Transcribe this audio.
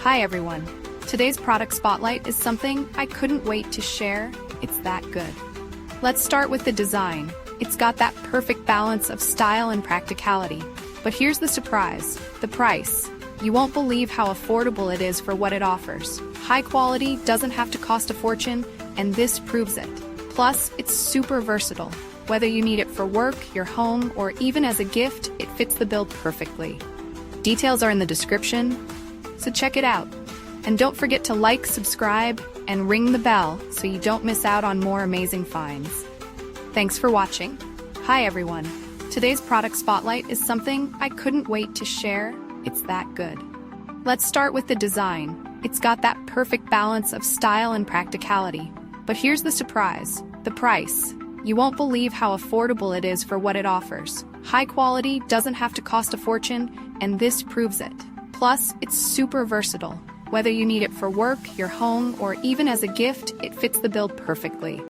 Hi everyone. Today's product spotlight is something I couldn't wait to share. It's that good. Let's start with the design. It's got that perfect balance of style and practicality. But here's the surprise, the price. You won't believe how affordable it is for what it offers. High quality doesn't have to cost a fortune, and this proves it. Plus, it's super versatile. Whether you need it for work, your home, or even as a gift, it fits the bill perfectly. Details are in the description, so check it out. And don't forget to like, subscribe, and ring the bell so you don't miss out on more amazing finds. Thanks for watching. Hi everyone. Today's product spotlight is something I couldn't wait to share. It's that good. Let's start with the design. It's got that perfect balance of style and practicality. But here's the surprise, the price. You won't believe how affordable it is for what it offers. High quality doesn't have to cost a fortune, and this proves it. Plus, it's super versatile. Whether you need it for work, your home, or even as a gift, it fits the bill perfectly.